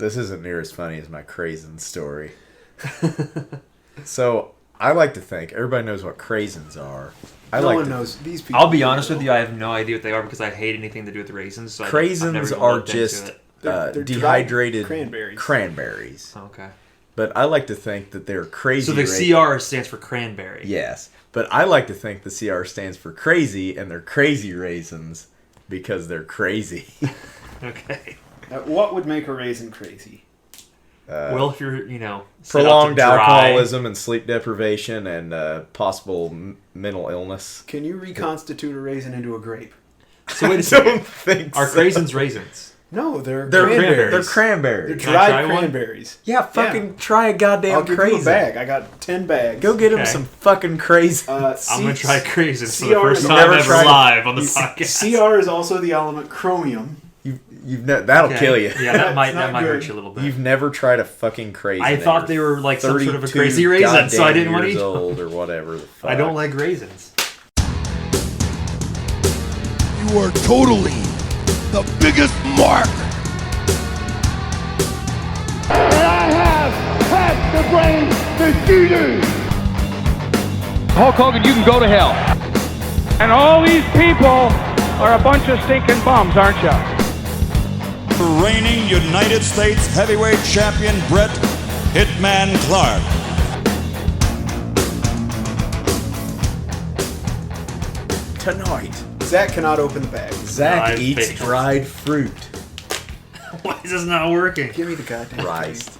This isn't near as funny as my Crazen story. So, I like to think everybody knows what Crazens are. No one knows. These people. I'll be honest with you, I have no idea what they are because I hate anything to do with raisins. So Crazens are just They're dehydrated cranberries. Okay. But I like to think that they're crazy. So the CR stands for cranberry. Yes. But I like to think the CR stands for crazy, and they're crazy raisins because they're crazy. Okay. What would make a raisin crazy? Well, if you're, prolonged alcoholism and sleep deprivation and possible mental illness. Can you reconstitute a raisin into a grape? So wait a second. Don't think Are craisins raisins? No, they're cranberries. They're cranberries. cranberries. They're dried cranberries. Yeah, fucking try a goddamn I'll give crazy. you a bag. I got 10 bags. Go get him some fucking crazy. I'm going to try craisins for CR the first is time never ever tried- live on the podcast. CR is also the element chromium. That'll kill you. Yeah, that might not hurt good. you a little bit. You've never tried a fucking crazy. I thought they were like some sort of a crazy raisin, so I didn't want to eat them. old or whatever. The fuck. I don't like raisins. You are totally the biggest mark. And I have had the brain that you do. Hulk Hogan, you can go to hell. And all these people are a bunch of stinking bums, aren't you? Reigning United States heavyweight champion Bret Hitman Clark. Tonight, Zach cannot open the bag. Zach Dried eats bagels. dried fruit. Why is this not working? Give me the goddamn Christ.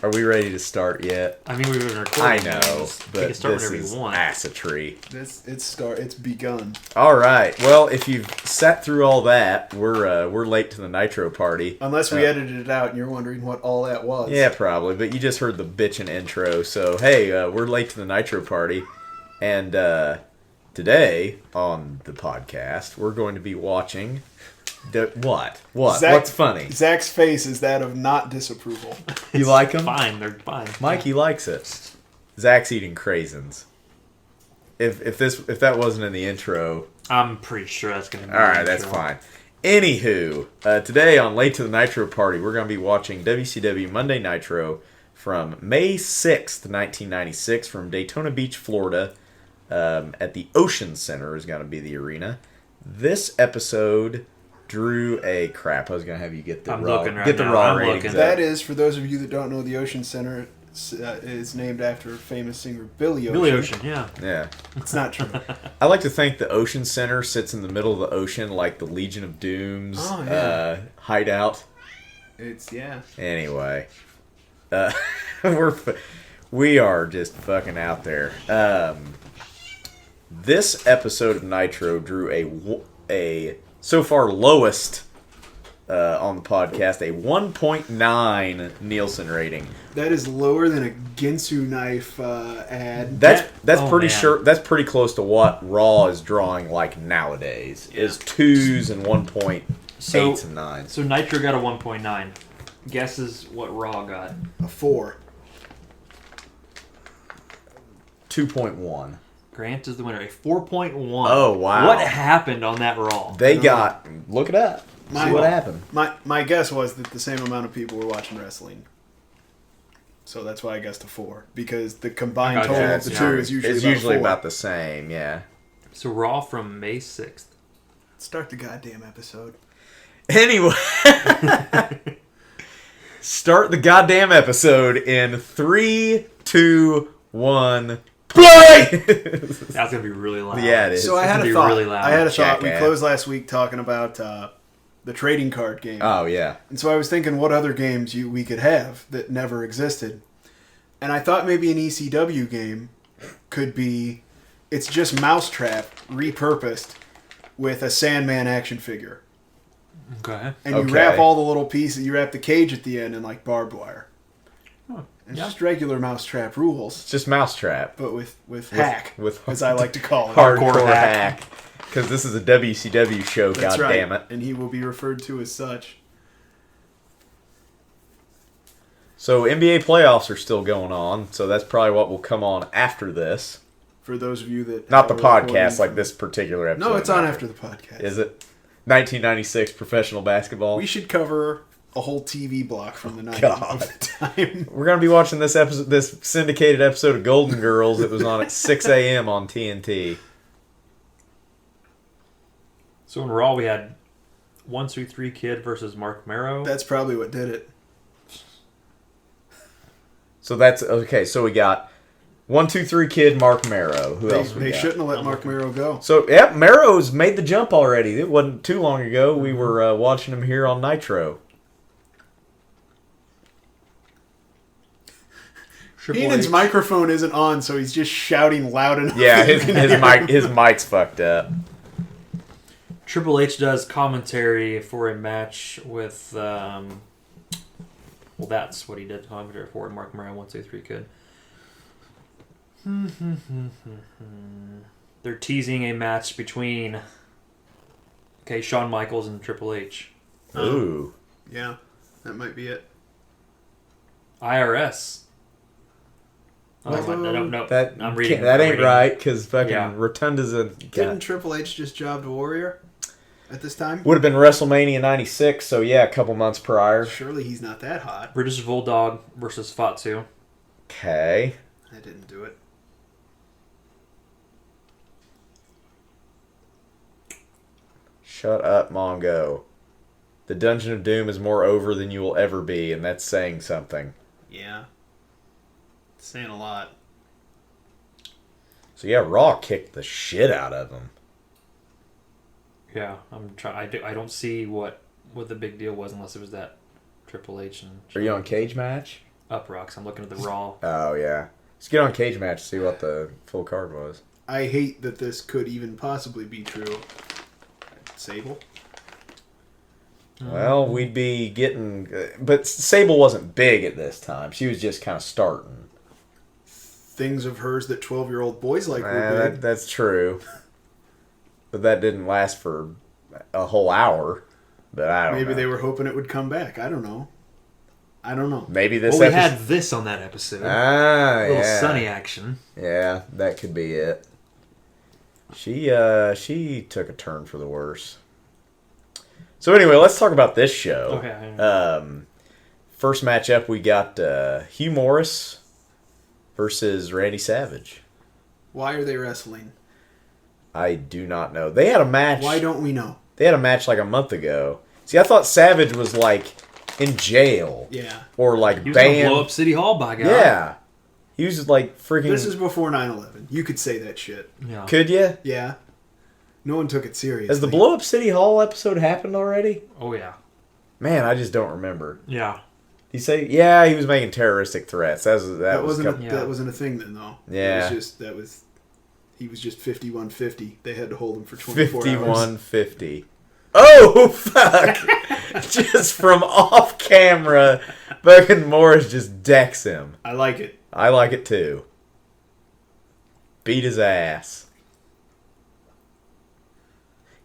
Are we ready to start yet? I mean, we've been recording. I know, You but can start this whenever is you want. ass-a-tree. It's begun. All right. Well, if you've sat through all that, we're late to the Nitro Party. Unless we edited it out and you're wondering what all that was. Yeah, probably. But you just heard the bitchin' intro. So, hey, we're late to the Nitro Party. And today on the podcast, we're going to be watching... What? What's funny? Zach's face is that of not disapproval. You like them? Fine, they're fine. Mikey likes it. Zach's eating craisins. If that wasn't in the intro... I'm pretty sure that's going to be Alright, that's fine. Anywho, today on Late to the Nitro Party, we're going to be watching WCW Monday Nitro from May 6th, 1996, from Daytona Beach, Florida, at the Ocean Center is going to be the arena. This episode drew a crap. I was going to have you get the raw ratings up. That is, for those of you that don't know, the Ocean Center is named after famous singer Billy Ocean. Billy Ocean, yeah. Yeah. It's not true. I like to think the Ocean Center sits in the middle of the ocean like the Legion of Doom's hideout. Anyway. We are just fucking out there. This episode of Nitro drew a so far lowest on the podcast, a 1.9 Nielsen rating. That is lower than a Ginsu knife ad. That's pretty close to what Raw is drawing like nowadays. Yeah. Is 2s and 1.8s and 9s. So Nitro got a 1.9. Guesses what Raw got? A 4. 2.1. Grant is the winner. A 4.1. Oh, wow. What happened on that Raw? Look it up. See what happened. My guess was that the same amount of people were watching wrestling. So that's why I guessed a 4. Because the combined total of the two is usually about the same, yeah. So Raw from May 6th. Start the goddamn episode. Anyway. Start the goddamn episode in 3, 2, 1... Play! That's going to be really loud. Yeah, it is. So I had a thought. We closed last week talking about the trading card game. Oh, yeah. And so I was thinking what other games we could have that never existed. And I thought maybe an ECW game could be... It's just Mousetrap repurposed with a Sandman action figure. Okay. And you wrap all the little pieces... You wrap the cage at the end in like barbed wire. It's just regular Mousetrap rules. It's just Mousetrap. But with hack, as I like to call it. Hardcore hack. Because this is a WCW show, That's right. goddammit. And he will be referred to as such. So NBA playoffs are still going on, so that's probably what will come on after this. For those of you that... Not the podcast, like this particular episode. No, it's on after the podcast. Is it? 1996 professional basketball? We should cover a whole TV block from the night God. of the time. We're gonna be watching this syndicated episode of Golden Girls that was on at 6 a.m. on TNT. So in Raw we had 1-2-3 Kid versus Mark Marrow. That's probably what did it. So that's okay. So we got 1-2-3 Kid, Mark Marrow. Who else? They shouldn't have let Mark Marrow go. So yep, Marrow's made the jump already. It wasn't too long ago. We were watching him here on Nitro. Heenan's microphone isn't on, so he's just shouting loud enough. Yeah, his mic's fucked up. Triple H does commentary for a match with, well, that's what he did commentary for. Mark Marrow, 1-2-3 Kid. They're teasing a match between, Shawn Michaels and Triple H. Ooh. Yeah, that might be it. IRS. I don't know. I'm reading. That ain't right, because fucking Rotunda's a... Didn't Triple H just job the Warrior at this time? Would have been WrestleMania 96, so yeah, a couple months prior. Surely he's not that hot. British Bulldog versus Fatu. Okay. I didn't do it. Shut up, Mongo. The Dungeon of Doom is more over than you will ever be, and that's saying something. Yeah. It's saying a lot. So yeah, Raw kicked the shit out of him. Yeah, I'm trying. I don't see what the big deal was unless it was that Triple H and. Are you on Cage Match? Up Rocks. I'm looking at the Raw. Oh yeah. Let's get on Cage Match to see what the full card was. I hate that this could even possibly be true. Sable? Well, we'd be getting... But Sable wasn't big at this time. She was just kind of starting. Things of hers that 12-year-old boys like were big. That's true. But that didn't last for a whole hour. But I don't know. Maybe they were hoping it would come back. I don't know. Maybe this we had this on that episode. A little Sunny action. Yeah, that could be it. She took a turn for the worse. So anyway, let's talk about this show. Okay. First matchup, we got Hugh Morris versus Randy Savage. Why are they wrestling? I do not know. They had a match. Why don't we know? They had a match like a month ago. See, I thought Savage was like in jail. Yeah. Or like He was banned. gonna blow up City Hall, by God. Yeah. He was like freaking... This is before 9/11. You could say that shit. Yeah. Could you? Yeah. No one took it seriously. Has the blow up City Hall episode happened already? Oh yeah. Man, I just don't remember. Yeah. He say, yeah, he was making terroristic threats. That wasn't a thing then, though. Yeah. He was just 5150. They had to hold him for 24 hours. 5150. Oh fuck! Just from off camera, fucking Morris just decks him. I like it. I like it too. Beat his ass.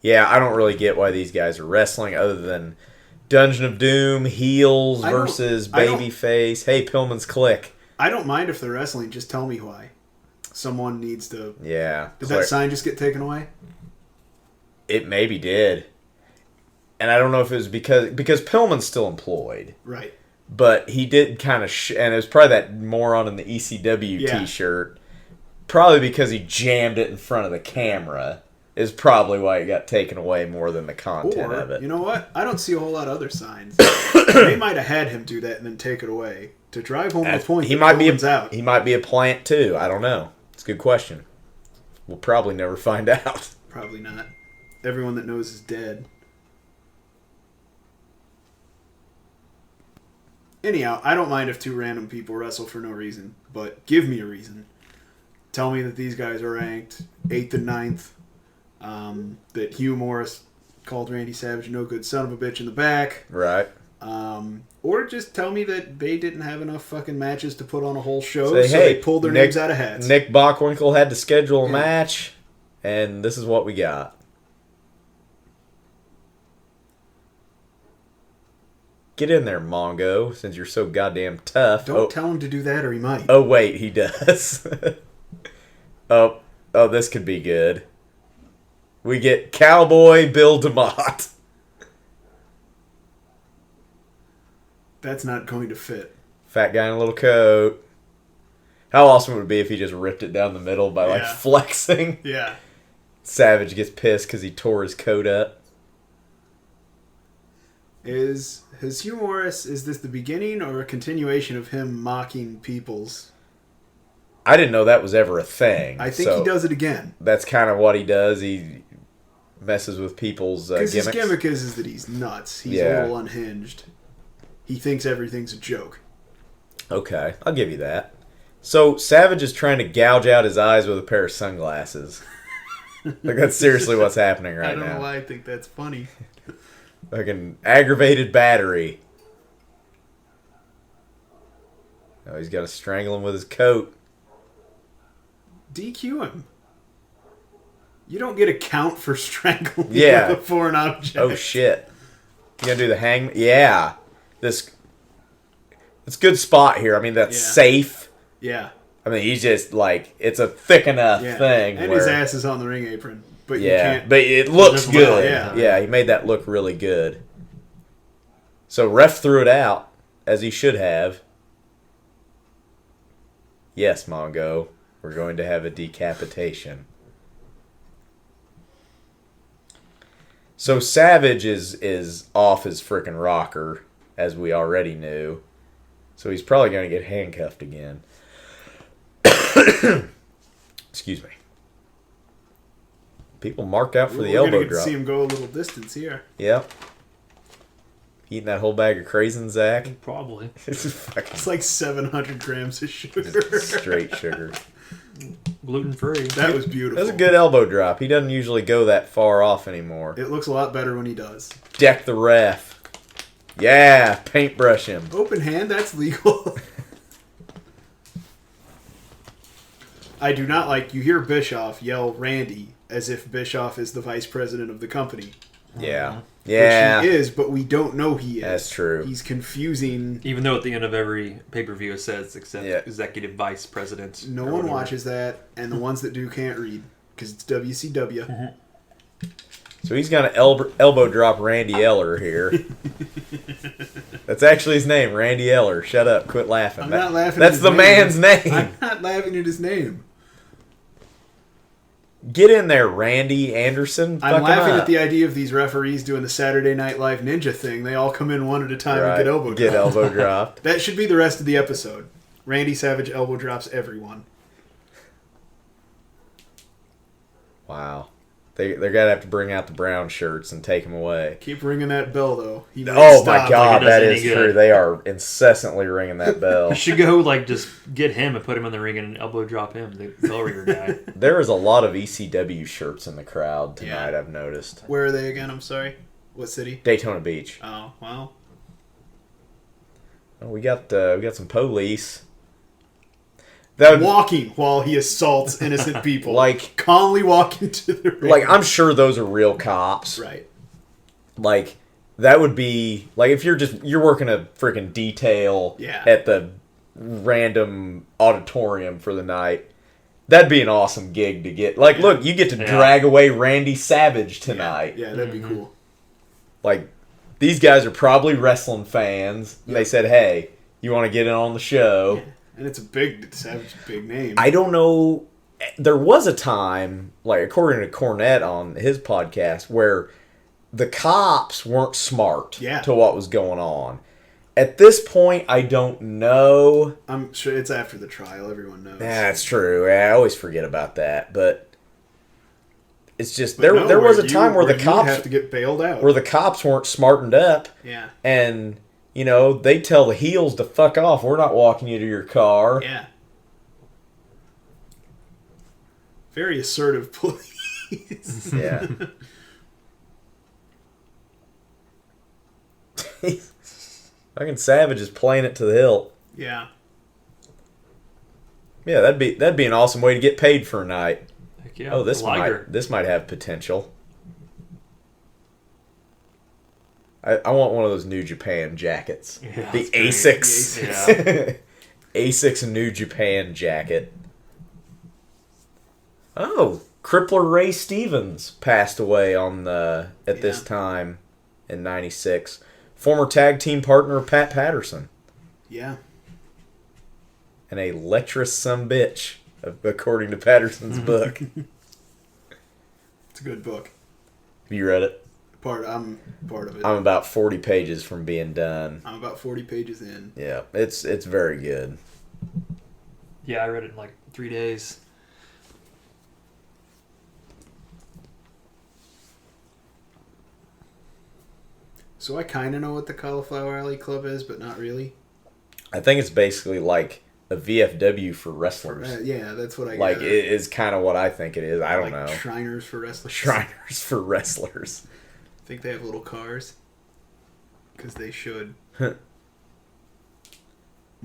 Yeah, I don't really get why these guys are wrestling other than Dungeon of Doom, heels versus babyface. Hey, Pillman's Click. I don't mind if they're wrestling. Just tell me why. Someone needs to... Yeah. Did that sign just get taken away? It maybe did. And I don't know if it was because Pillman's still employed. Right. But he did kind of... and it was probably that moron in the ECW t-shirt. Probably because he jammed it in front of the camera is probably why it got taken away more than the content of it. You know what? I don't see a whole lot of other signs. They might have had him do that and then take it away to drive home the point. He might be a plant too. I don't know. It's a good question. We'll probably never find out. Probably not. Everyone that knows is dead. Anyhow, I don't mind if two random people wrestle for no reason, but give me a reason. Tell me that these guys are ranked 8th and 9th. That Hugh Morris called Randy Savage no good son of a bitch in the back. Right. Or just tell me that they didn't have enough fucking matches to put on a whole show, Say, so they pulled their names out of hats. Nick Bockwinkel had to schedule a match, and this is what we got. Get in there, Mongo, since you're so goddamn tough. Don't tell him to do that or he might. Oh, wait, he does. Oh, this could be good. We get Cowboy Bill DeMott. That's not going to fit. Fat guy in a little coat. How awesome would it be if he just ripped it down the middle by like Yeah. flexing? Yeah. Savage gets pissed because he tore his coat up. Is Hugh Morris, is this the beginning or a continuation of him mocking people's... I didn't know that was ever a thing. I think he does it again. That's kind of what he does. He messes with people's Because gimmicks. his gimmick is that he's nuts. He's Yeah. a little unhinged. He thinks everything's a joke. Okay, I'll give you that. So Savage is trying to gouge out his eyes with a pair of sunglasses. Like that's seriously what's happening right I don't know now. why I think that's funny. Like an aggravated battery. Oh, he's got to strangle him with his coat. DQ him. You don't get a count for strangling Yeah. with a foreign object. Oh shit! You gonna do the hang? Yeah, it's a good spot here. I mean, that's Yeah. safe. Yeah. I mean, he's just like it's a thick enough Yeah. thing. And where, his ass is on the ring apron. But you yeah, can't... but it looks Just good. well, Yeah, he made that look really good. So ref threw it out as he should have. Yes, Mongo, we're going to have a decapitation. So Savage is off his frickin' rocker, as we already knew. So he's probably going to get handcuffed again. Excuse me. People marked out for the We're elbow gonna get drop. to see him go a little distance here. Yep. Eating that whole bag of craisins, Zach. Probably. It's fucking It's like 700 grams of sugar. straight sugar. Gluten free. That was beautiful. That's a good elbow drop. He doesn't usually go that far off anymore. It looks a lot better when he does. Deck the ref. Yeah, paintbrush him. Open hand, that's legal. I do not like, you hear Bischoff yell Randy as if Bischoff is the vice president of the company. Yeah. Yeah. Which he is, but we don't know he is. That's true. He's confusing. Even though at the end of every pay-per-view it says Yeah. executive vice president. No or one whatever. watches that, and the ones that do can't read, because it's WCW. So he's going to elbow drop Randy Eller here. That's actually his name, Randy Eller. Shut up. Quit laughing. I'm not laughing That's at his the name. man's name. I'm not laughing at his name. Get in there, Randy Anderson. I'm Fuck him laughing up. at the idea of these referees doing the Saturday Night Live Ninja thing. They all come in one at a time and get elbow Get dropped. elbow dropped. That should be the rest of the episode. Randy Savage elbow drops everyone. Wow. They're going to have to bring out the brown shirts and take them away. Keep ringing that bell, though. He might Oh stop. my god, it that does is any true. good. They are incessantly ringing that bell. You should go just get him and put him in the ring and elbow drop him, the bell ringer guy. There is a lot of ECW shirts in the crowd tonight, Yeah. I've noticed. Where are they again? I'm sorry. What city? Daytona Beach. Oh, well. Oh, we got some police. That would, Walking while he assaults innocent people. Like- calmly walking to the ring. like I'm sure those are real cops. Right. Like that would be like if you're working a freaking detail Yeah. at the random auditorium for the night. That'd be an awesome gig to get. Like, look, you get to drag away Randy Savage tonight. Yeah, that'd be cool. Like, these guys are probably wrestling fans. And they said, hey, you want to get in on the show? And it's a big, Savage, big name. I don't know. There was a time, like, according to Cornette on his podcast, where the cops weren't smart to what was going on. At this point, I don't know. I'm sure it's after the trial. Everyone knows. That's true. I always forget about that. But it's just, But there no, was a time where the you cops have to get bailed out. where the cops weren't smartened up. Yeah. And, you know, they tell the heels to fuck off. We're not walking you to your car. Yeah. Very assertive police. Yeah. Fucking Savage is playing it to the hilt. Yeah. Yeah, that'd be an awesome way to get paid for a night. Heck yeah. Oh, this Liger. might have potential. I want one of those New Japan jackets. Yeah, the that's great. Asics. Asics New Japan jacket. Oh, Crippler Ray Stevens passed away at this time in '96. Former tag team partner of Pat Patterson. Yeah. And a lecherous sumbitch, according to Patterson's book. It's a good book. Have you read it? I'm part of it. I'm about 40 pages from being done. I'm about 40 pages in. Yeah, it's very good. Yeah, I read it in like 3 days. So I kind of know what the Cauliflower Alley Club is, but not really. I think it's basically like a VFW for wrestlers. Yeah, that's what I Like, gather. it is kind of what I think it is. I don't know. Shriners for wrestlers. Shriners for wrestlers. I think they have little cars. Because they should.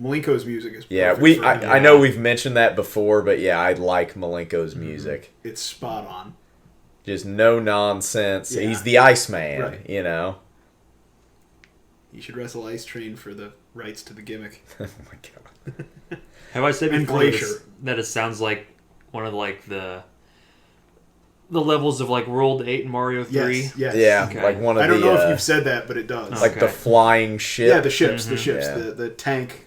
Malenko's music is Yeah, perfect for him. I know we've mentioned that before, but yeah, I like Malenko's music. It's spot on. Just no nonsense. Yeah. He's the Iceman, Right. you know? You should wrestle Ice Train for the rights to the gimmick. Oh my god. Have I said And before Glacier. that it sounds like one of like the levels of like World 8 and Mario 3? Yes. Yeah, Okay. like one of I don't the know if you've said that, but it does. like the Okay. flying ship. Yeah, the ships, Yeah. the tank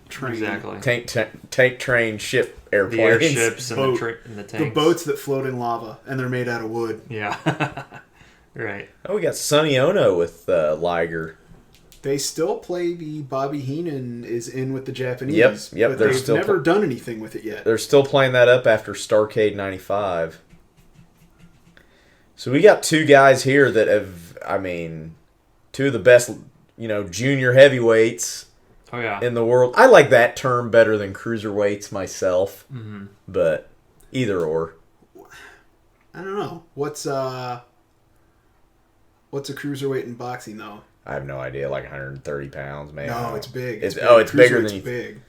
train. Exactly. tank train ship airplanes. The airships and Boat. and the tanks. The boats that float in lava, and they're made out of wood. Yeah. Right. Oh, we got Sonny Ono with Liger. They still play the Bobby Heenan is in with the Japanese. Yep, But they're they've still never done anything with it yet. They're still playing that up after Starrcade 95. So we got two guys here that have, I mean, two of the best, junior heavyweights Oh yeah. in the world. I like that term better than cruiserweights myself, but either or. I don't know. What's a cruiserweight in boxing though? I have no idea, like 130 pounds, maybe. No, it's big. It's bigger than Cruiserweight's you big.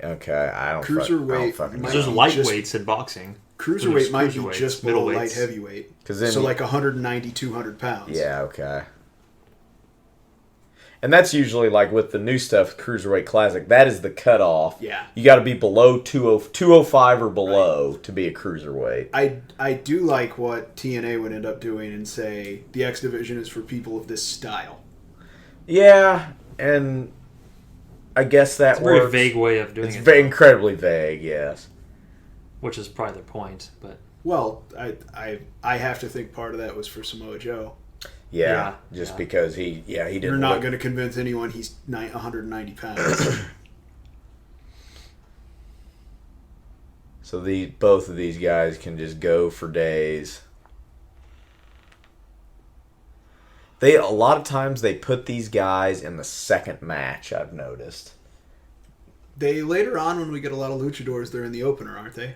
Okay, I don't Cruiserweight fucking might There's be lightweights in boxing. Cruiserweight There's might be cruiserweights, just below light middleweights. heavyweight. 'Cause then So you- like 190, 200 pounds. Yeah, okay. And that's usually like with the new stuff, Cruiserweight Classic, that is the cutoff. Yeah. You got to be below 205 or below to be a cruiserweight. I do like what TNA would end up doing and say the X Division is for people of this style. Yeah, and I guess that It's a very works. vague way of doing It's it, incredibly vague, yes. which is probably their point. But Well, I have to think part of that was for Samoa Joe. Yeah, Yeah, just yeah. because he didn't. You're not look- going to convince anyone he's 190 pounds. So both of these guys can just go for days. A lot of times they put these guys in the second match, I've noticed. They later on, when we get a lot of luchadors, they're in the opener, aren't they?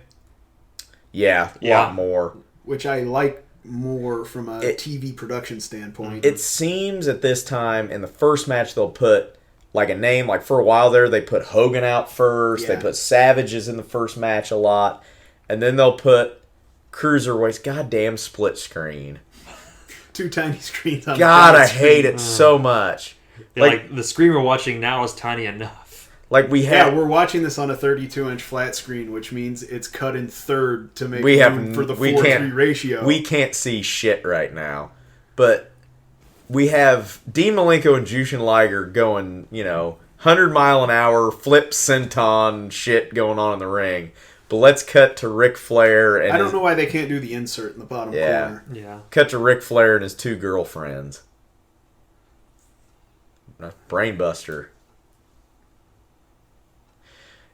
Yeah, a Yeah. lot more. Which I like more from a It- TV production standpoint. It seems at this time in the first match they'll put like a name. Like for a while there, they put Hogan out first. They Yeah. put Savages in the first match a lot, and then they'll put Cruiserweights. Goddamn split screen. Two tiny screens on God, the I screen. hate it so much. like the screen we're watching now is tiny enough. Like we Yeah, have, we're watching this on a 32-inch flat screen, which means it's cut in third to make we room have for the we 4-3 can't ratio. We can't see shit right now, but we have Dean Malenko and Jushin Liger going, 100-mile-an-hour flip senton shit going on in the ring. But let's cut to Ric Flair and I don't know why they can't do the insert in the bottom Yeah. corner. Yeah. cut to Ric Flair and his two girlfriends. Brainbuster.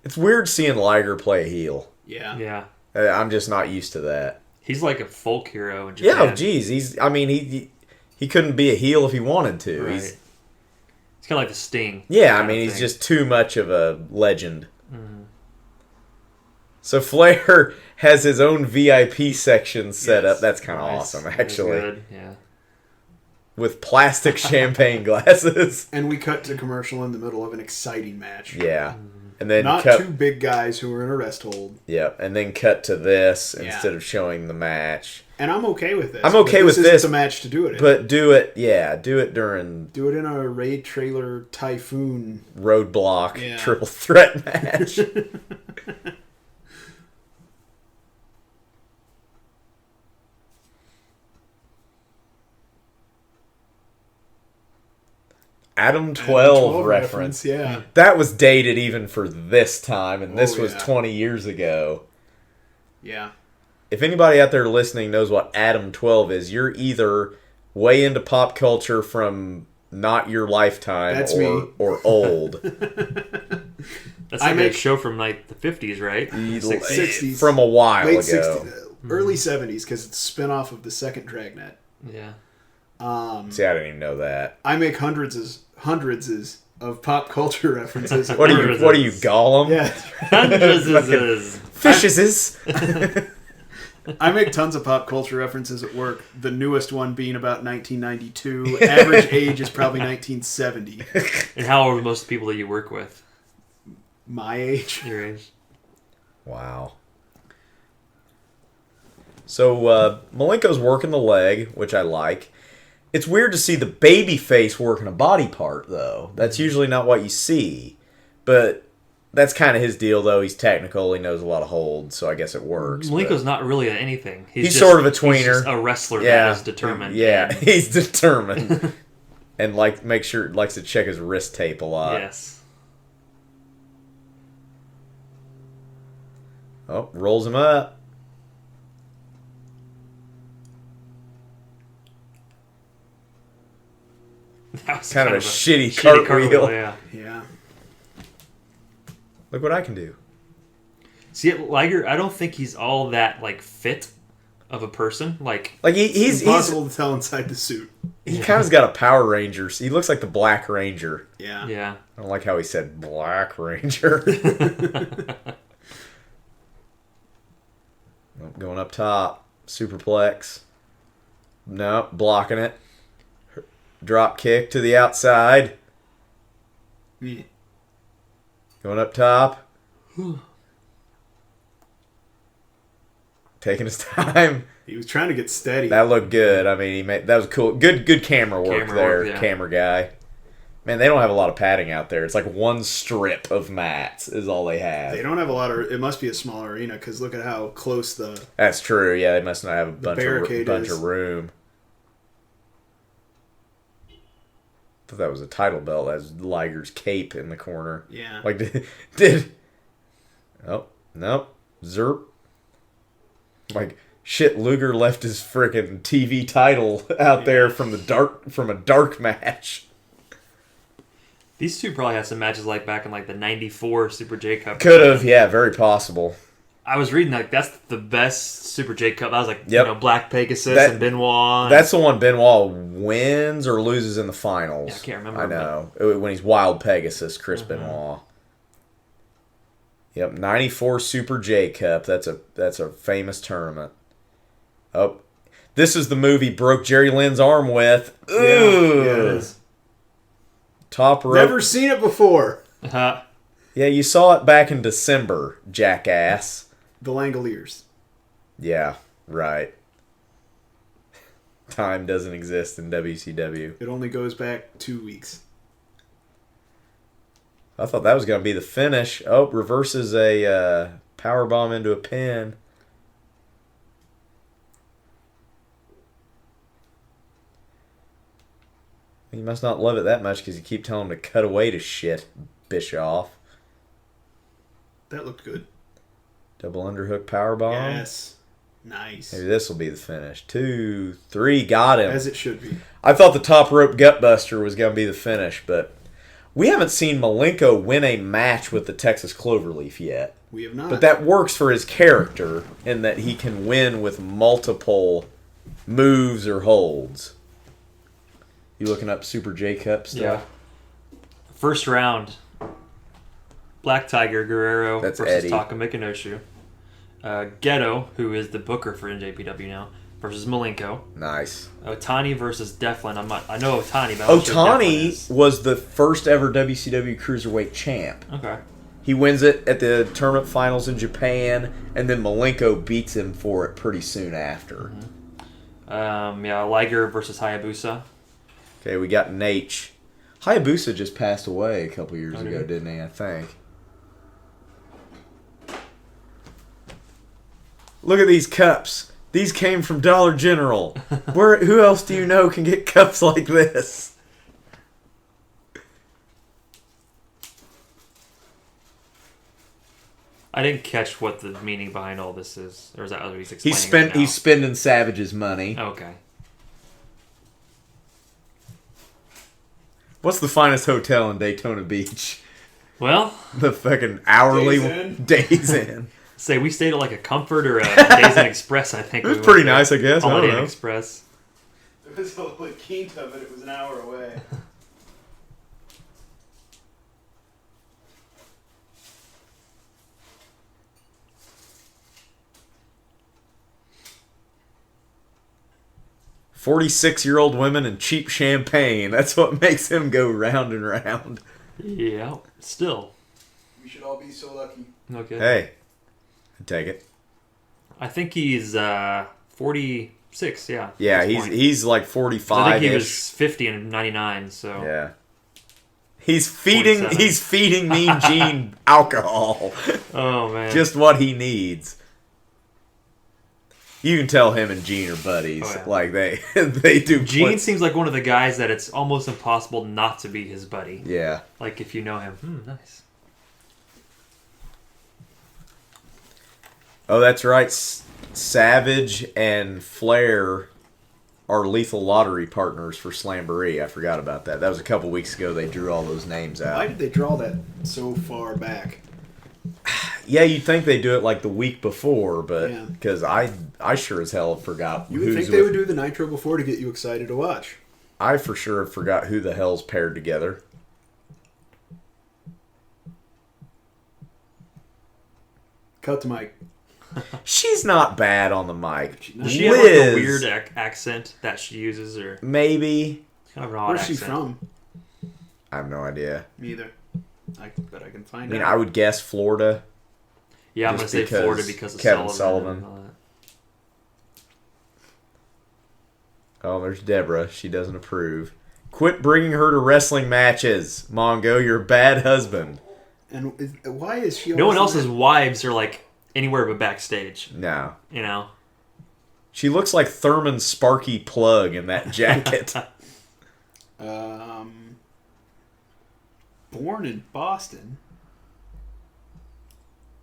It's weird seeing Liger play a heel. Yeah. Yeah. I'm just not used to that. He's like a folk hero in Yeah, Japan. oh, geez, he couldn't be a heel if he wanted to. Right. He's It's kind of like the Sting. Yeah, I kind mean, of he's thing. just too much of a legend. So Flair has his own VIP section set Yes. up. That's kind of Nice. awesome, That was actually. good. Yeah. With plastic champagne glasses. And we cut to commercial in the middle of an exciting match. Yeah. And then Not cut. two big guys who are in a rest hold. Yeah, and then cut to this Yeah. instead of showing the match. And I'm okay with this. I'm okay but with isn't this, the match to do it in. But do it during Do it in a Raid Trailer Typhoon. Roadblock Yeah. triple threat match. Adam 12 reference. Yeah. That was dated even for this time, and this was yeah. 20 years ago. Yeah. If anybody out there listening knows what Adam 12 is, you're either way into pop culture from not your lifetime That's me. or old. That's like a show from like the 50s, right? 60s. From a while Late ago. 60s, early 70s, because it's a spin-off of the second Dragnet. Yeah. See, I didn't even know that. I make hundreds of pop culture references. What do you, Gollum? Yeah. Fishes. I make tons of pop culture references at work. The newest one being about 1992. Average age is probably 1970. And how old are most people that you work with? My age. Your age. Wow. So Malenko's working the leg, which I like. It's weird to see the baby face working a body part, though. That's usually not what you see. But that's kind of his deal, though. He's technical. He knows a lot of holds, so I guess it works. Malenko's not really anything. He's just, sort of a tweener. He's just a wrestler that is determined. Yeah, he's determined. And likes to check his wrist tape a lot. Yes. Oh, rolls him up. That was kind of a shitty cartwheel. Yeah. Look what I can do. See, Liger, I don't think he's all that like fit of a person. Like he's impossible to tell inside the suit. He kind of's got a Power Ranger. He looks like the Black Ranger. Yeah. Yeah. I don't like how he said Black Ranger. Going up top. Superplex. Nope, blocking it. Drop kick to the outside. Yeah. Going up top. Taking his time. He was trying to get steady. That looked good. I mean, that was cool. Good camera work there. Yeah. Camera guy. Man, they don't have a lot of padding out there. It's like one strip of mats is all they have. They don't have a lot of... It must be a small arena because look at how close the... That's true. Yeah, they must not have a bunch of room. I thought that was a title belt. That's Liger's cape in the corner. Yeah. Like, did... Oh, no. Zerp. Like, shit, Luger left his frickin' TV title out there from a dark match. These two probably had some matches like back in like the '94 Super J Cup. Could have, yeah, very possible. I was reading like that's the best Super J Cup. That was like Black Pegasus and Benoit. That's the one Benoit wins or loses in the finals. Yeah, I can't remember. I know when he's Wild Pegasus, Chris Benoit. Yep, '94 Super J Cup. That's a famous tournament. Oh, this is the move he broke Jerry Lynn's arm with. Ooh. Yeah, it is. Top rope. Never seen it before. Uh-huh. Yeah, you saw it back in December, jackass. The Langoliers. Yeah, right. Time doesn't exist in WCW. It only goes back 2 weeks. I thought that was going to be the finish. Oh, reverses a powerbomb into a pin. You must not love it that much because you keep telling him to cut away to shit, Bischoff. That looked good. Double underhook powerbomb. Yes. Nice. Maybe this will be the finish. 2, 3, got him. As it should be. I thought the top rope gutbuster was going to be the finish, but we haven't seen Malenko win a match with the Texas Cloverleaf yet. We have not. But that works for his character in that he can win with multiple moves or holds. You looking up Super J Cup stuff? Yeah. First round. Black Tiger Guerrero That's versus Eddie. Taka Mikanoshu. Ghetto, who is the booker for NJPW now, versus Malenko. Nice. Otani versus Deflin. I know Otani, but I'm not sure who Deflin Otani is. was the first ever WCW Cruiserweight champ. Okay. He wins it at the tournament finals in Japan, and then Malenko beats him for it pretty soon after. Liger versus Hayabusa. Okay, we got an H. Hayabusa just passed away a couple years ago, did he? didn't he? I think. Look at these cups. These came from Dollar General. Who else do you know can get cups like this? I didn't catch what the meaning behind all this is. Or is that what he's explaining? He's spending Savage's money. Okay. What's the finest hotel in Daytona Beach? Well, The fucking hourly Days Inn. say we stayed at like a Comfort or a Days Inn Express, I think. It was pretty nice, I guess. I Holiday don't Inn know. Express. It was a La Quinta, but it was an hour away. "46-year-old women and cheap champagne. That's what makes him go round and round." Yeah, still. We should all be so lucky. Okay. Hey, I take it. I think he's 46, yeah. at Yeah, this point. he's like 45. I think he was 50 in 99, so. Yeah. He's feeding 47. Mean Gene alcohol. Oh, man. Just what he needs. You can tell him and Gene are buddies. Oh, yeah. Like they do. Gene seems like one of the guys that it's almost impossible not to be his buddy. Yeah. Like if you know him. Nice. Oh, that's right. Savage and Flair are Lethal Lottery partners for Slamboree. I forgot about that. That was a couple weeks ago. They drew all those names out. Why did they draw that so far back? Yeah, you'd think they do it like the week before, but Yeah. because I sure as hell forgot. You would who's think they with- would do the Nitro before to get you excited to watch. I for sure forgot who the hell's paired together. Cut to Mike. She's not bad on the mic. Does she have like a weird accent that she uses, or Maybe. it's kind of an odd Where's accent? she from? I have no idea. Me either. But I can find I mean, out. I would guess Florida. Yeah, I'm gonna Just say because Florida because of Kevin Sullivan. Sullivan. and all that. Oh, there's Deborah. She doesn't approve. Quit bringing her to wrestling matches, Mongo. You're a bad husband. And why is she? No one always in else's wives are like anywhere but backstage. No. You know. She looks like Thurman Sparky Plug in that jacket. that? Born in Boston.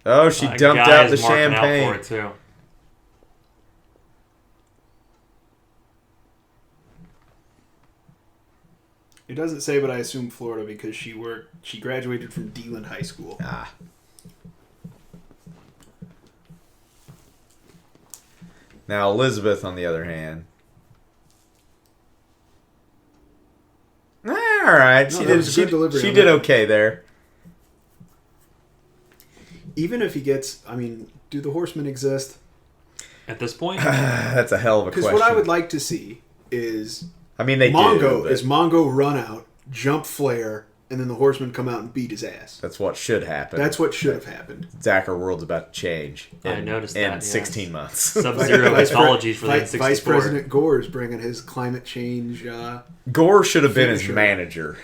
Oh, she A dumped guy out the is marking champagne. out for it too. It doesn't say, but I assume Florida because she graduated from Deland High School. Ah. Now, Elizabeth, on the other hand. All right. No, that was a good delivery She on did that. okay there. Even if he gets, I mean, do the Horsemen exist? At this point, That's a hell of a Because question. what I would like to see is I mean, they Mongo. do. But Is Mongo run out, jump Flair, and then the Horsemen come out and beat his ass? that's what should happen. That's what should have happened. Zach, our world's about to change. I noticed that, in yeah. 16 months. Sub-Zero apologies for the N64. Vice President Gore is bringing his climate change. Gore should have been his Finisher. manager.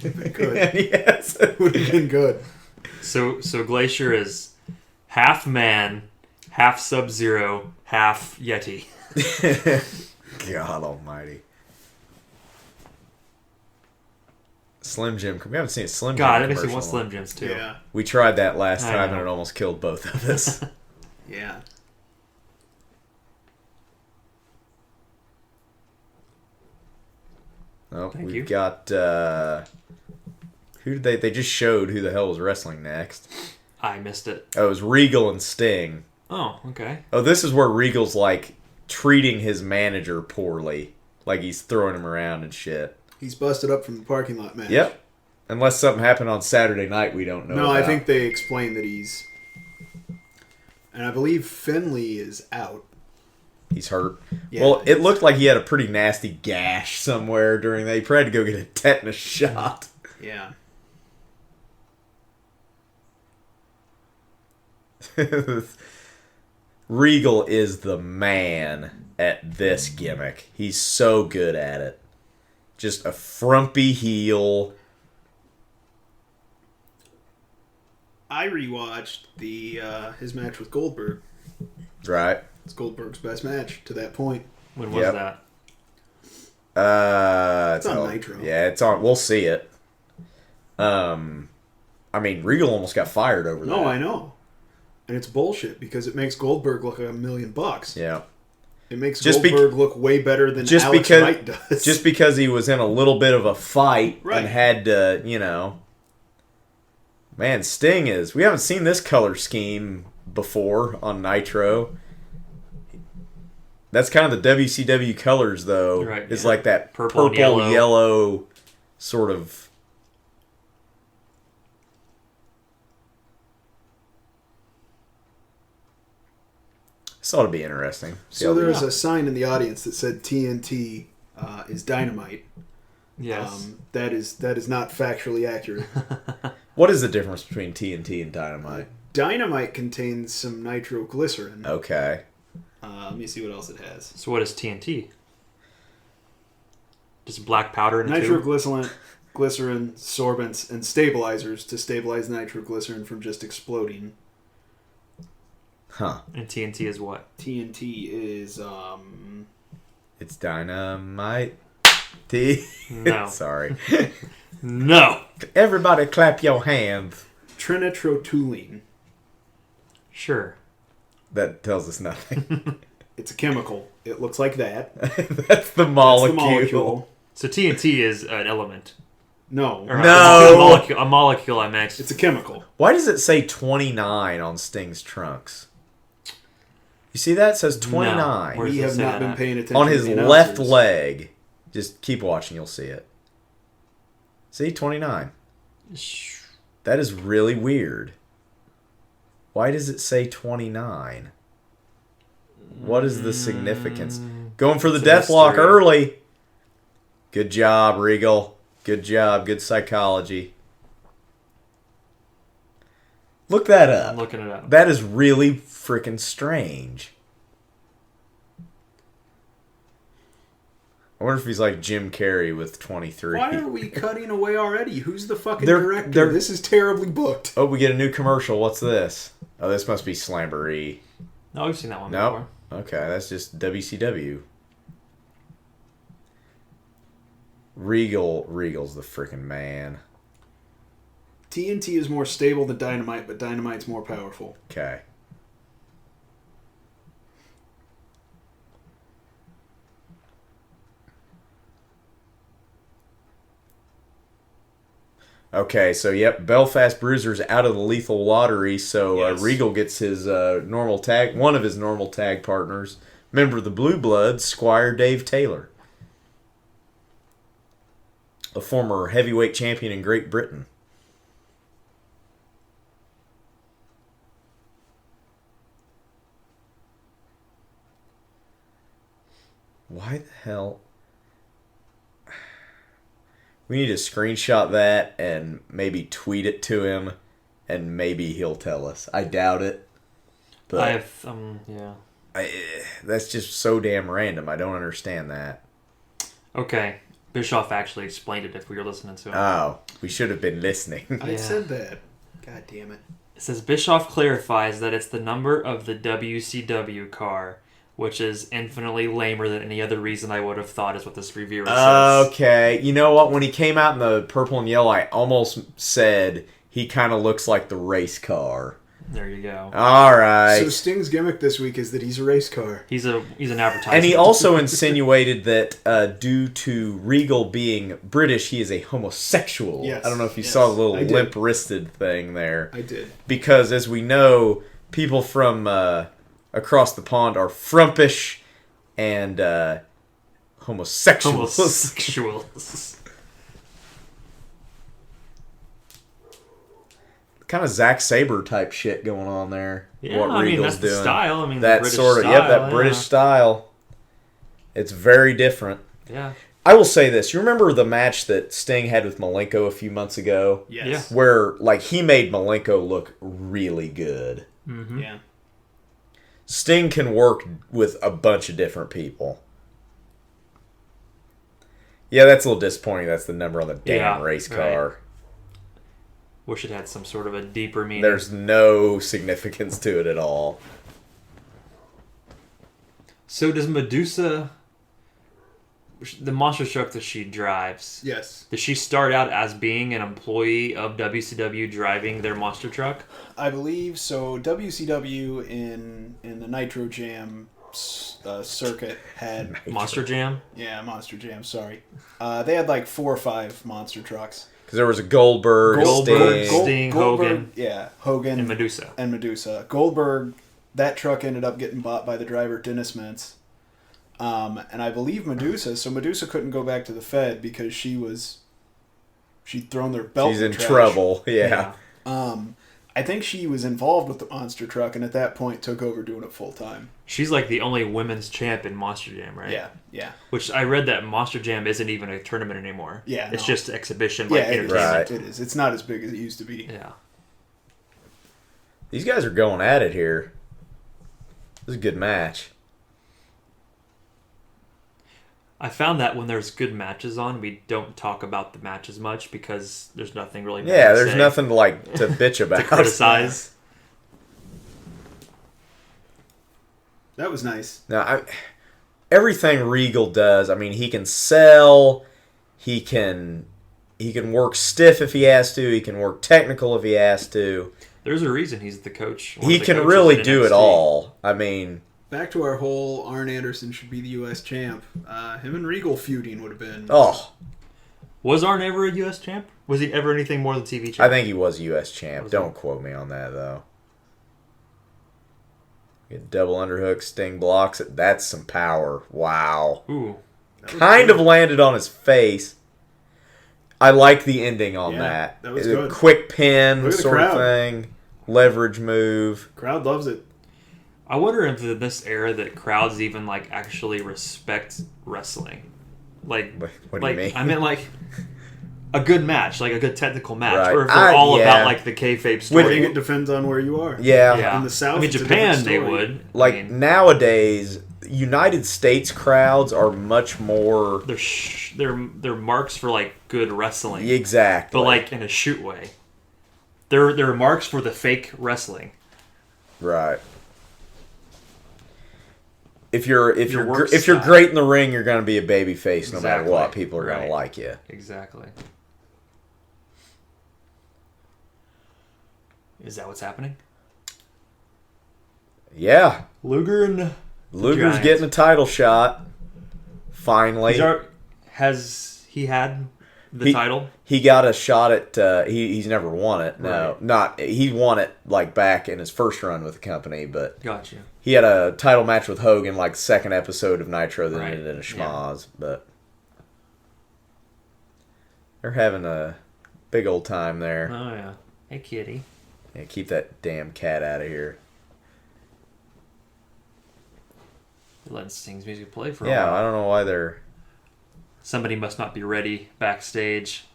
Good. Yes. Would have been good. So Glacier is half man, half Sub-Zero, half Yeti. God almighty. Slim Jim. We haven't seen a Slim Jim God, that makes me commercial want in a Slim Jims too. Yeah. We tried that last I time know. and it almost killed both of us. Yeah. Oh, Thank we've you. got who did they just showed who the hell was wrestling next. I missed it. Oh, it was Regal and Sting. Oh, okay. Oh, this is where Regal's like treating his manager poorly. Like he's throwing him around and shit. He's busted up from the parking lot match. Yep. Unless something happened on Saturday night we don't know No, about. I think they explain that he's. And I believe Finley is out. He's hurt. Yeah, Well, it looked like he had a pretty nasty gash somewhere during that. He probably had to go get a tetanus shot. Yeah. Regal is the man at this gimmick. He's so good at it. Just a frumpy heel. I rewatched his match with Goldberg. Right? It's Goldberg's best match to that point. When was Yep. that? It's on Nitro. Yeah, it's on. We'll see it. I mean, Regal almost got fired over that. No, I know. And it's bullshit because it makes Goldberg look like $1 million. Yeah. It makes Goldberg look way better than Alex Wright does. Just because he was in a little bit of a fight Right. and had to, you know... Man, Sting is... We haven't seen this color scheme before on Nitro. That's kind of the WCW colors, though. Right, It's yeah. like that Purple and yellow sort of... This ought to be interesting. So there was a sign in the audience that said TNT is dynamite. Yes. That is not factually accurate. What is the difference between TNT and Dynamite? Dynamite contains some nitroglycerin. Okay. Let me see what else it has. So what is TNT? Just black powder in a tube? Nitroglycerin, sorbents, and stabilizers to stabilize nitroglycerin from just exploding. Huh. And TNT is what? TNT is It's Dynamite. T. No. Sorry. No. Everybody clap your hands. trinitrotoluene. Sure. That tells us nothing. It's a chemical. It looks like that. That's the molecule. That's the molecule. So TNT is an element. No. Or No. A molecule, I meant. It's a chemical. Why does it say 29 on Sting's trunks? You see that? It says 29. No. Where does We it have say not that been at? paying attention On to his the left announcers. leg. Just keep watching, you'll see it. See, 29. That is really weird. Why does it say 29? What is the significance? Going for the It's a deathlock mystery. early. Good job, Regal. Good job. Good psychology. Look that up. I'm looking it up. That is really freaking strange. I wonder if he's like Jim Carrey with 23. Why are we cutting away already? Who's the fucking They're- director? This is terribly booked. Oh, we get a new commercial. What's this? Oh, this must be Slamboree. No, we've seen that one Nope. before. Okay, that's just WCW. Regal's the freaking man. TNT is more stable than Dynamite, but Dynamite's more powerful. Okay. Okay, so yep, Belfast Bruiser's out of the lethal lottery, so Yes. Regal gets his normal tag, one of his normal tag partners, member of the Blue Bloods, Squire Dave Taylor, a former heavyweight champion in Great Britain. Why the hell? We need to screenshot that and maybe tweet it to him, and maybe he'll tell us. I doubt it. But yeah. That's just so damn random. I don't understand that. Okay. Bischoff actually explained it if we were listening to him. Oh, we should have been listening. I Yeah. said that. God damn it. It says Bischoff clarifies that it's the number of the WCW car, which is infinitely lamer than any other reason I would have thought is what this reviewer says. Okay. You know what? When he came out in the purple and yellow, I almost said he kind of looks like the race car. There you go. All right. So Sting's gimmick this week is that he's a race car. He's an advertisement. And he also insinuated that due to Regal being British, he is a homosexual. Yes. I don't know if you Yes, saw the little I did. limp-wristed thing there. I did. Because, as we know, people from across the pond are frumpish and homosexuals. homosexuals. Kind of Zack Sabre type shit going on there. Yeah, what I mean, Regal's that's the doing. style. I mean, the that British sort of, style, yep, that yeah. British style. It's very different. Yeah. I will say this. You remember the match that Sting had with Malenko a few months ago? Yes. Where, like, he made Malenko look really good. Mm-hmm. Yeah. Sting can work with a bunch of different people. Yeah, that's a little disappointing. That's the number on the damn race car. Right. Wish it had some sort of a deeper meaning. There's no significance to it at all. So does Medusa... the monster truck that she drives. Yes. Did she start out as being an employee of WCW driving their monster truck? I believe so. WCW in the Nitro Jam circuit had Monster Jam? Monster Jam. Sorry, they had like 4 or 5 monster trucks. Because there was a Goldberg, Sting, Goldberg, Hogan. yeah, Hogan And Medusa. Goldberg. That truck ended up getting bought by the driver Dennis Mintz. And I believe Medusa. So Medusa couldn't go back to the Fed because she'd thrown their belt. She's in trash. trouble. Yeah. I think she was involved with the monster truck, and at that point took over doing it full time. She's like the only women's champ in Monster Jam, right? Yeah. Which I read that Monster Jam isn't even a tournament anymore. Yeah, It's no. just exhibition, Yeah, like it is. entertainment. It is. It's not as big as it used to be. Yeah. These guys are going at it here. This is a good match. I found that when there's good matches on, we don't talk about the matches much because there's nothing really. Yeah, to there's say, nothing to bitch about. to criticize. That was nice. Now, everything Regal does, I mean, he can sell, he can work stiff if he has to, he can work technical if he has to. There's a reason he's the coach. He can really do it all. I mean, Back to our whole Arn Anderson should be the U.S. champ. Him and Regal feuding would have been. oh, Was Arn ever a U.S. champ? Was he ever anything more than TV champ? I think he was U.S. champ. Was Don't quote me on that, though. Get double underhook, Sting blocks it. That's some power. Wow. Ooh. Kind of landed on his face. I like the ending on that. That was A good. quick pin Look at the sort of crowd. thing. Leverage move. Crowd loves it. I wonder if in this era that crowds even like actually respect wrestling. Like, What do you mean? I meant like a good match, like a good technical match, Right. or if they're all yeah. about like the kayfabe I story. think it depends on where you are. Yeah. Yeah. In the South, I mean, it's a Japan, different they story. would. Like I mean, nowadays, United States crowds are much more they're marks for like good wrestling, exactly. but like in a shoot way. They're marks for the fake wrestling. right. If you're work style. great in the ring, you're going to be a baby face no matter Exactly. what. People are going Right. to like you. Exactly. Is that what's happening? Yeah. Luger and Luger's Giant. getting a title shot. Finally. Has he had the title? He got a shot at. He's never won it. No, Right. not. He won it like back in his first run with the company, but Gotcha. he had a title match with Hogan, like second episode of Nitro, that Right. ended in a schmoz. But they're having a big old time there. Oh yeah. Hey kitty. Yeah, keep that damn cat out of here. They're letting Sting's music play for a Yeah, while. I don't know why they're. Somebody must not be ready backstage.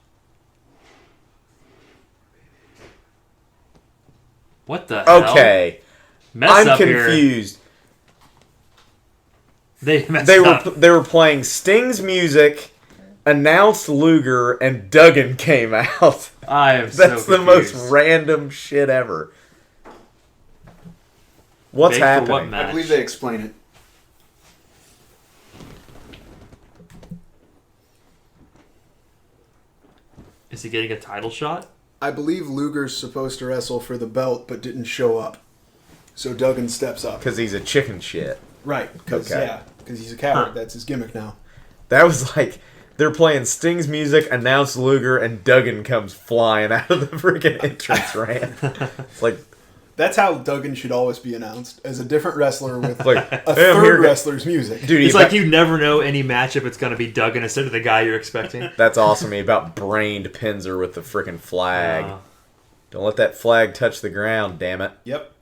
What the hell? Okay, Mess I'm up here. confused. They messed They up. were playing Sting's music, announced Luger, and Duggan came out. I am That's so the most confused. random shit ever. What's Big for happening? what match? I believe they explain it. Is he getting a title shot? I believe Luger's supposed to wrestle for the belt, but didn't show up. So Duggan steps up. Because he's a chicken shit. Right. Because Okay. he's a coward. Huh. That's his gimmick now. That was like they're playing Sting's music, announced Luger, and Duggan comes flying out of the freaking entrance ramp. It's like That's how Duggan should always be announced, as a different wrestler with like a hey, I'm third here, wrestler's music. dude. It's he like about- you never know any match if it's going to be Duggan instead of the guy you're expecting. That's awesome. He about brained Pinzer with the freaking flag. Don't let that flag touch the ground, damn it. Yep.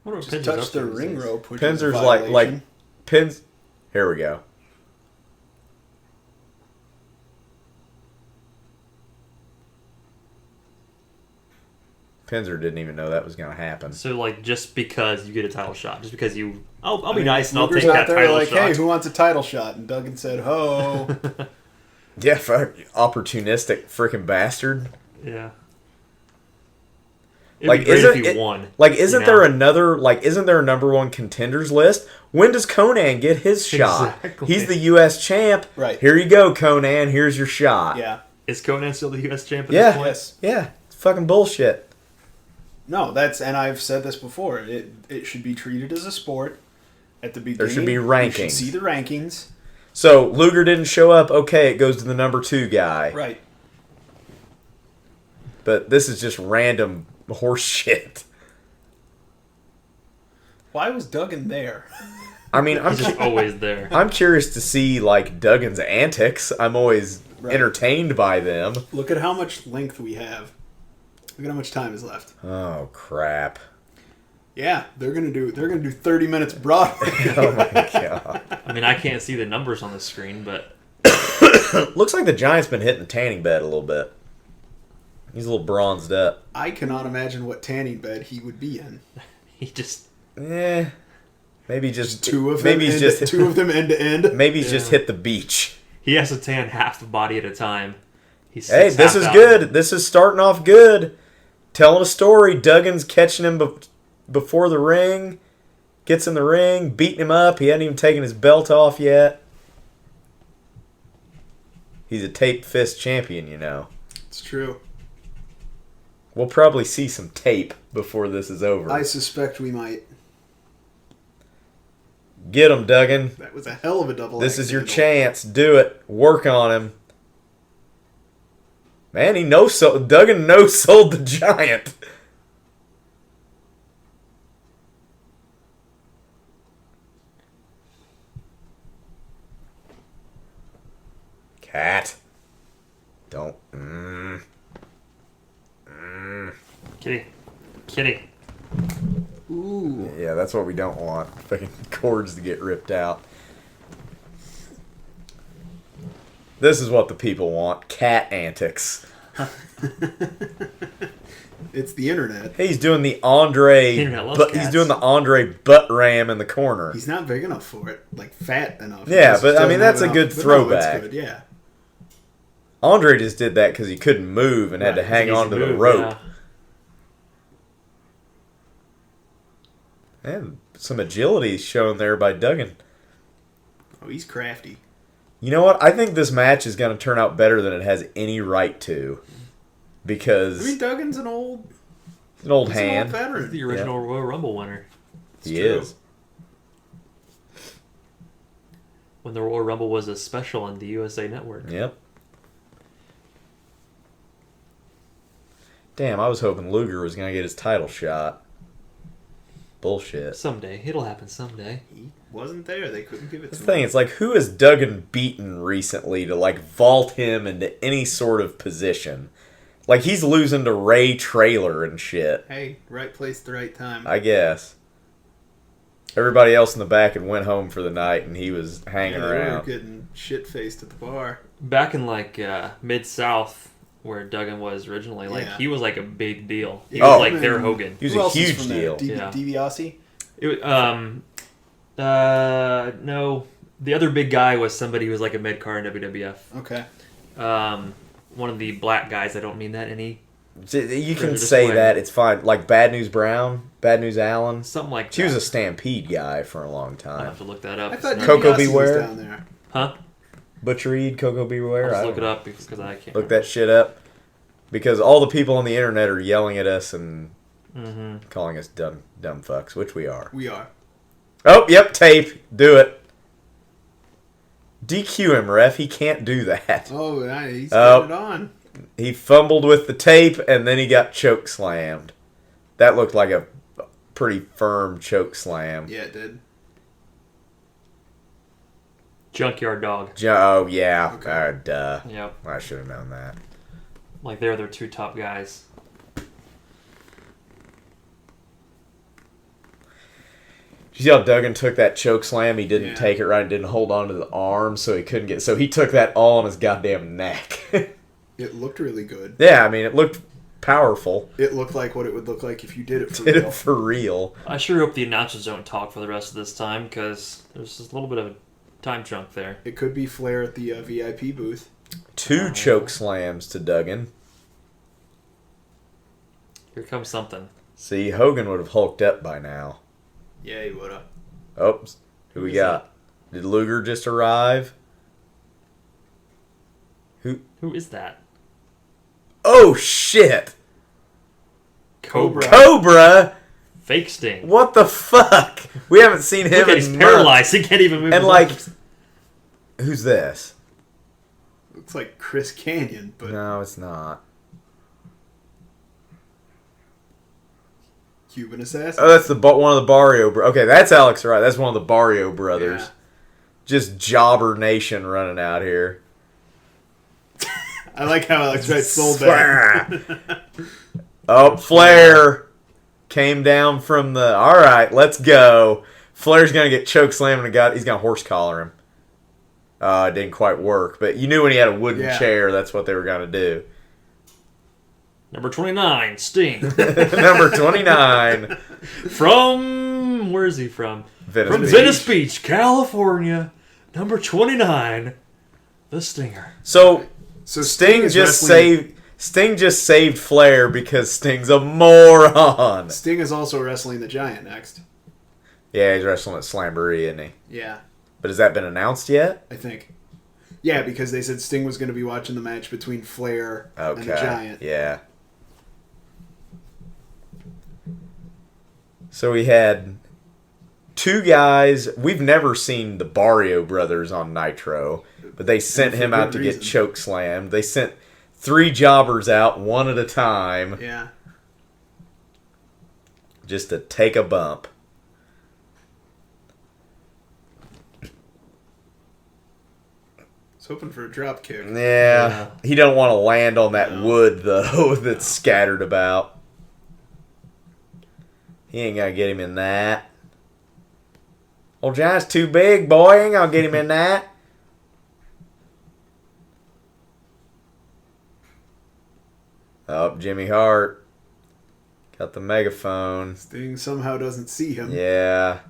What are Just Pinzer's touch up to the these ring days? rope, which is a Pinzer's like violation. Pins. Here we go. Pinzer didn't even know that was going to happen. So, like, just because you get a title shot, just because you, I'll I be mean, nice and I'll Luger's take out that there title like, shot. hey, who wants a title shot? And Duggan said, ho. Yeah, fuck, opportunistic freaking bastard. Yeah. It'd be great if he won. Isn't there another, isn't there a number one contenders list? When does Conan get his shot? Exactly. He's the U.S. champ. Right. Here you go, Conan. Here's your shot. Yeah. Is Conan still the U.S. champ at this point? Yes. Yeah. It's fucking bullshit. No, and I've said this before. It should be treated as a sport. At the beginning, There should be rankings. You should see the rankings. So, Luger didn't show up. Okay, it goes to the number 2 guy. Right. But this is just random horse shit. Why was Duggan there? I mean, He's just always there. I'm curious to see, Duggan's antics. I'm always entertained by them. Look at how much length we have. Look at how much time is left. Oh, crap. Yeah, they're gonna do 30 minutes Broadway. Oh, my God. I mean, I can't see the numbers on the screen, but... Looks like the Giant's been hitting the tanning bed a little bit. He's a little bronzed up. I cannot imagine what tanning bed he would be in. He just... Maybe just Two of them end to end. Maybe he's just hit the beach. He has to tan half the body at a time. Hey, this is good. This is starting off good. Telling a story. Duggan's catching him before the ring. Gets in the ring, beating him up. He hadn't even taken his belt off yet. He's a taped fist champion, you know. It's true. We'll probably see some tape before this is over. I suspect we might. Get him, Duggan. That was a hell of a double. This is your handle. chance. Do it. Work on him. Man, Duggan no-sold the Giant. Cat. Don't. Kitty. Ooh. Yeah, that's what we don't want. Fucking cords to get ripped out. This is what the people want. Cat antics. It's the internet. Hey, he's doing the Andre. Internet loves He's cats. doing the Andre butt ram in the corner. He's not big enough for it. Fat enough. Yeah, He but, I doesn't mean, have that's a enough. good But no, throwback. it's good, yeah. Andre just did that because he couldn't move and had to Right, hang Easy on to the move, rope. yeah. And some agility shown there by Duggan. Oh, he's crafty. You know what? I think this match is going to turn out better than it has any right to. Because I mean, Duggan's an old an old he's hand. an old veteran. The original Royal Rumble winner. He true. is. When the Royal Rumble was a special on the USA Network. Yep. Damn, I was hoping Luger was going to get his title shot. Bullshit. Someday. It'll happen someday. He wasn't there. They couldn't give it The to thing him. is, who has Duggan beaten recently to, vault him into any sort of position? He's losing to Ray Traylor and shit. Hey, right place, the right time. I guess. Everybody else in the back had went home for the night, and he was hanging They were around. getting shit-faced at the bar. Back in Mid-South, where Duggan was originally, Yeah. he was a big deal. He Oh. was their Hogan. He was Who a else is huge from there? deal. Yeah. DiBiase? No. The other big guy was somebody who was a mid-card in WWF. Okay. One of the black guys. I don't mean that any. You can Further say display. that. It's fine. Bad News Brown, Bad News Allen. Something like She that. was a Stampede guy for a long I'll time. have to look that up. I thought Coco DiBiase Beware? was down there. Huh? Butcher Reed, Coco Beware. I'll I just don't look it know. up because I can't. Look that shit up. Because all the people on the internet are yelling at us and calling us dumb fucks, which we are. We are. Oh, yep, tape. Do it. DQ him, ref. He can't do that. Oh, he's Oh. got it on. He fumbled with the tape, and then he got choke slammed. That looked like a pretty firm choke slam. Yeah, it did. Junkyard Dog. Oh, yeah. Okay. Duh. Yep. I should have known that. They're their two top guys. You see how Duggan took that choke slam? He didn't Yeah. take it right and didn't hold on to the arm, so he couldn't get... So he took that all on his goddamn neck. It looked really good. Yeah, I mean, it looked powerful. It looked like what it would look like if you did it for Did real. it for real. I sure hope the announcers don't talk for the rest of this time because there's just a little bit of a time chunk there. It could be Flair at the VIP booth. 2 choke slams to Duggan. Here comes something. See, Hogan would have hulked up by now. Yeah, he would have. Oops. Who we got? Did Luger just arrive? Who is that? Oh, shit! Cobra. Cobra? Fake Sting. What the fuck? We haven't seen him Look at, in he's months. paralyzed. He can't even move And his like, arms. who's this? Looks like Chris Canyon, but No, it's not. Cuban assassin. Oh, that's one of the Barrio brothers. Okay, that's Alex Wright. That's one of the Barrio brothers. Yeah. Just jobber nation running out here. I like how Alex Wright sold that. Oh, Flair came down from the... All right, let's go. Flair's going to get choke slammed and he's going to horse collar him. It didn't quite work, but you knew when he had a wooden chair, that's what they were going to do. Number 29, Sting. Number 29. From... Where is he from? Venice Beach, California. Number 29, the Stinger. So Sting just saved Flair because Sting's a moron. Sting is also wrestling the Giant next. Yeah, he's wrestling at Slamboree, isn't he? Yeah, But has that been announced yet? I think. Yeah, because they said Sting was going to be watching the match between Flair and the Giant. Yeah. So we had two guys. We've never seen the Barrio brothers on Nitro, but they sent him out to get choke slammed. They sent 3 jobbers out, one at a time, Yeah. just to take a bump. I was hoping for a drop kick. Yeah. He don't want to land on that wood, though, that's scattered about. He ain't going to get him in that. Old Giant's too big, boy. Ain't going to get him in that. Oh, Jimmy Hart. Got the megaphone. Sting somehow doesn't see him. Yeah.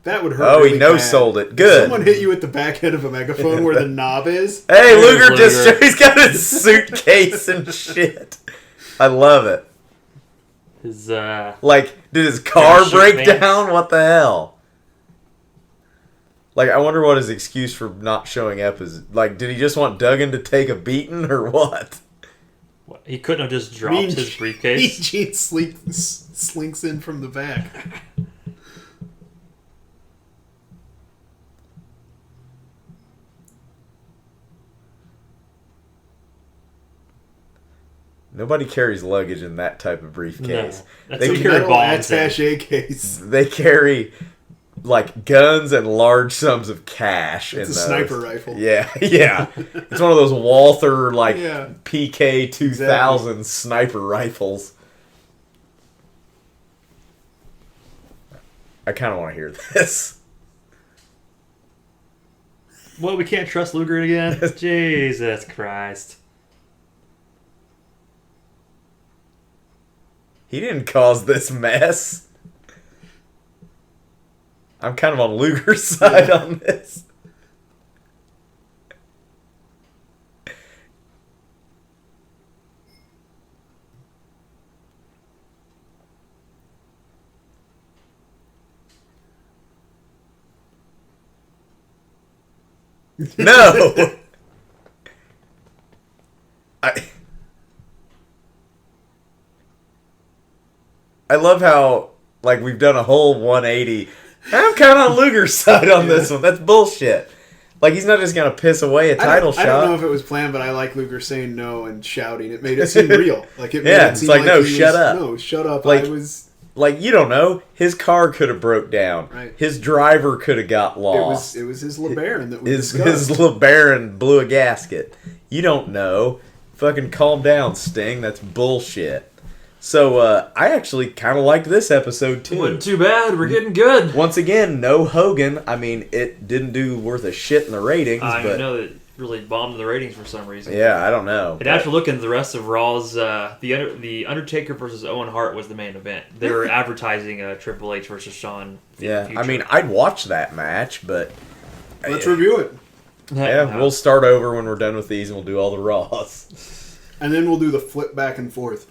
That would hurt. Oh, really he bad. no-sold it. Good. Someone hit you with the back end of a megaphone where the knob is. Hey, There's Luger just Luger. he's got his suitcase and shit. I love it. His, Like, did his car shit break pants. down? What the hell? Like, I wonder what his excuse for not showing up is. Like, did he just want Duggan to take a beating or what? he couldn't have just dropped his briefcase. Gene slinks in from the back. Nobody carries luggage in that type of briefcase. No. They That's carry metal attaché case. They carry like guns and large sums of cash. It's in a those. sniper rifle. Yeah, yeah. It's one of those Walther like Yeah. PK 2000 sniper rifles. I kind of want to hear this. Well, we can't trust Luger again? Jesus Christ. He didn't cause this mess. I'm kind of on Luger's side on this. No. I love how like we've done a whole 180. I'm kind of on Luger's side on this one. That's bullshit. Like he's not just gonna piss away a title shot. I don't know if it was planned, but I like Luger saying no and shouting. It made it seem real. Like it made Yeah, it it's seem like, no, he shut was, up. No, shut up. Like- I was. Like you don't know, his car could have broke down. Right. His driver could have got lost. It was his LeBaron that we His discussed. LeBaron blew a gasket. You don't know. Fucking calm down, Sting. That's bullshit. So I actually kind of liked this episode too. Wasn't too bad. We're getting good. Once again, no Hogan. I mean, it didn't do worth a shit in the ratings, I but know that it really bombed the ratings for some reason. yeah, I don't know. And after looking at the rest of Raw's, the Undertaker versus Owen Hart was the main event. They were advertising Triple H versus Shawn. in the Yeah, future. I mean, I'd watch that match, but Let's review it. Yeah, we'll start over when we're done with these, and we'll do all the Raws. And then we'll do the flip back and forth.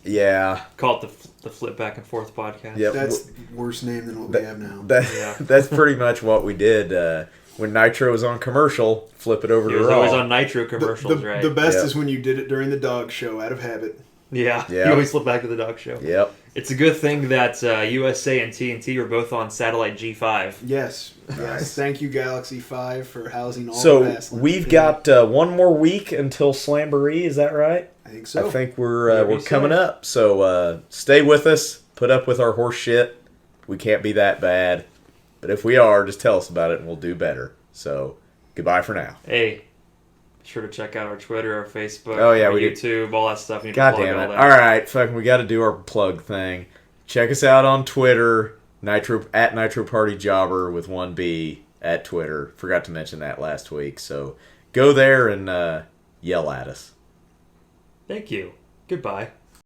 Yeah. Call it the Flip Back and Forth podcast. Yep. That's worse name than what we have now. That's pretty much what we did. When Nitro was on commercial, flip it over He to was Raw. always on Nitro commercials, right? The best Yep. is when you did it during the dog show out of habit. Yeah. Yeah. You always flip back to the dog show. Yep. It's a good thing that USA and TNT were both on satellite G5. Yes. Nice. Yes. Thank you, Galaxy 5, for housing all the So best. we've got one more week until Slamboree. Is that right? I think so. I think Whatever we're you say. coming up. So stay with us. Put up with our horse shit. We can't be that bad. But if we are, just tell us about it and we'll do better. So goodbye for now. Hey, be sure to check out our Twitter, our Facebook, Oh, yeah, our we do. YouTube, all that stuff. We need to God plug damn it. all that. All right, fucking, we got to do our plug thing. Check us out on Twitter, at Nitro Party Jobber with 1B at Twitter. Forgot to mention that last week. So go there and yell at us. Thank you. Goodbye.